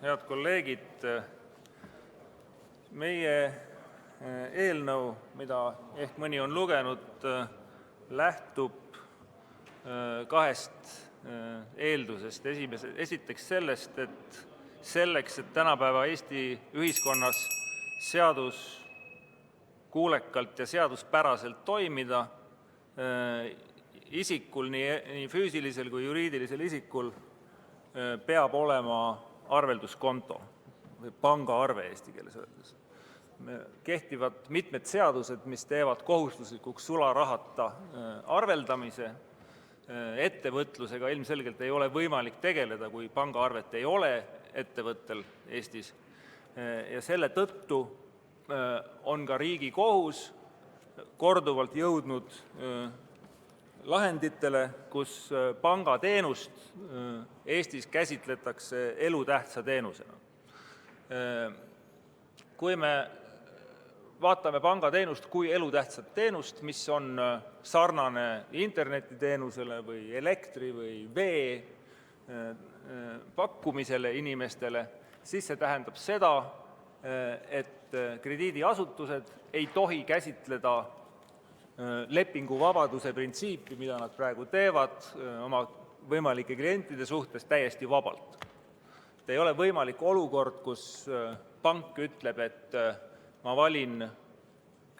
head kolleegid! Meie eelnõu, mida ehk mõni on lugenud, lähtub kahest eeldusest. Esiteks sellest, et selleks, et tänapäeva Eesti ühiskonnas seadus kuulekalt ja seaduspäraselt toimida, isikul, nii füüsilisel kui juriidilisel isikul, peab olema arvelduskonto või pangaarve eesti keeles öeldes. Kehtivad mitmed seadused, mis teevad kohustuslikuks sularahata arveldamise. Ettevõtlusega ilmselgelt ei ole võimalik tegeleda, kui pangaarvet ei ole ettevõttel Eestis. Ja selle tõttu on ka Riigikohus korduvalt jõudnud lahenditele, kus pangateenust Eestis käsitletakse elutähtsa teenusena. Kui me vaatame pangateenust kui elutähtsat teenust, mis on sarnane internetiteenusele või elektri või vee pakkumisele inimestele, siis see tähendab seda, et krediidiasutused ei tohi käsitleda lepinguvabaduse printsiipi, mida nad praegu teevad oma võimalike klientide suhtes täiesti vabalt. Ei ole võimalik olukord, kus pank ütleb, et ma valin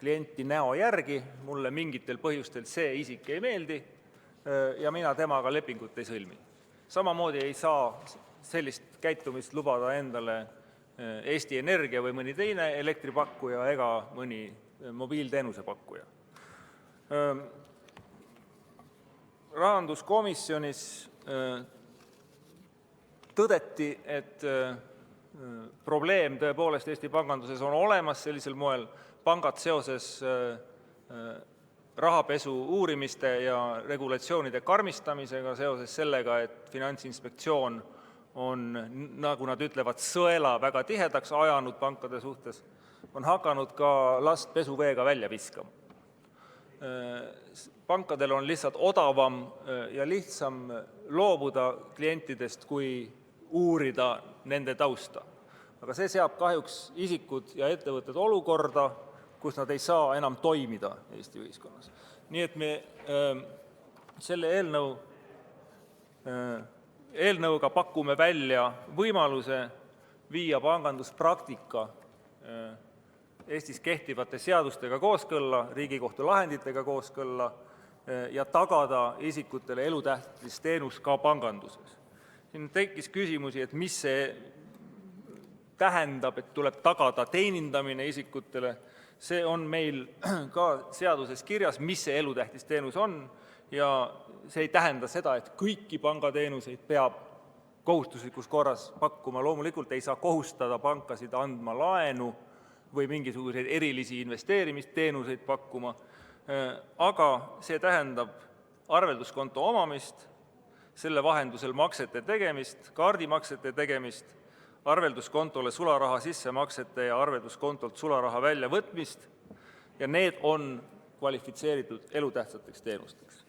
klienti näo järgi, mulle mingitel põhjustel see isik ei meeldi ja mina temaga lepingut ei sõlmi. Samamoodi ei saa sellist käitumist lubada endale Eesti Energia või mõni teine elektripakkuja ega mõni mobiilteenuse pakkuja. Rahanduskomisjonis tõdeti, et probleem tõepoolest Eesti panganduses on olemas sellisel moel. Pangad seoses rahapesu uurimiste ja regulatsioonide karmistamisega, seoses sellega, et Finantsinspektsioon on, nagu nad ütlevad, sõela väga tihedaks ajanud pankade suhtes, on hakanud ka last pesuveega välja viskama. Pankadel on lihtsalt odavam ja lihtsam loobuda klientidest, kui uurida nende tausta. Aga see seab kahjuks isikud ja ettevõtted olukorda, kus nad ei saa enam toimida Eesti ühiskonnas. Nii et me selle eelnõuga pakume välja võimaluse viia panganduspraktika Eestis kehtivate seadustega kooskõlla, Riigikohtu lahenditega kooskõlla ja tagada isikutele elutähtis teenus ka panganduses. Siin tekkis küsimusi, et mis see tähendab, et tuleb tagada teenindamine isikutele. See on meil ka seaduses kirjas, mis see elutähtis teenus on ja see ei tähenda seda, et kõiki pangateenuseid peab kohustuslikus korras pakkuma. Loomulikult ei saa kohustada pankasid andma laenu või mingisuguseid erilisi investeerimisteenuseid pakkuma, aga see tähendab arvelduskonto omamist, selle vahendusel maksete tegemist, kaardimaksete tegemist, arvelduskontole sularaha sissemaksete ja arvelduskontolt sularaha väljavõtmist ja need on kvalifitseeritud elutähtsateks teenusteks.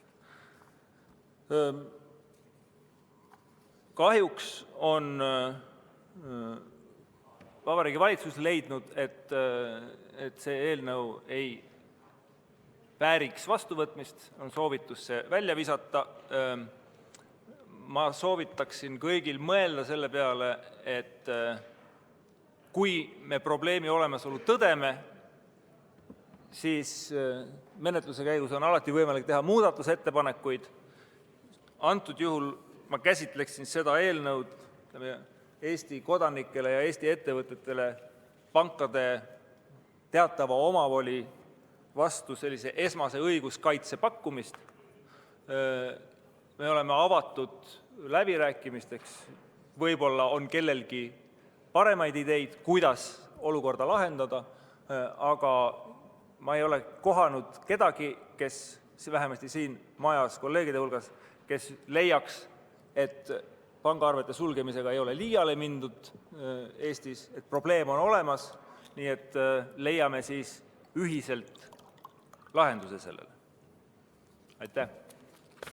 Kahjuks on Vabariigi Valitsus leidnud, et see eelnõu ei vääriks vastuvõtmist, on soovitus see välja visata. Ma soovitaksin kõigil mõelda selle peale, et kui me probleemi olemasolu tõdeme, siis menetluse käigus on alati võimalik teha muudatusettepanekuid. Antud juhul ma käsitleksin seda eelnõud Eesti kodanikele ja Eesti ettevõtetele pankade teatava omavoli vastu sellise esmase õiguskaitse pakkumist. Me oleme avatud läbirääkimisteks, võib-olla on kellelgi paremaid ideid, kuidas olukorda lahendada, aga ma ei ole kohanud kedagi, kes vähemasti siin majas kolleegide hulgas, kes leiaks, et pangaarvete sulgemisega ei ole liiale mindud Eestis, et probleem on olemas, nii et leiame siis ühiselt lahenduse sellele. Aitäh!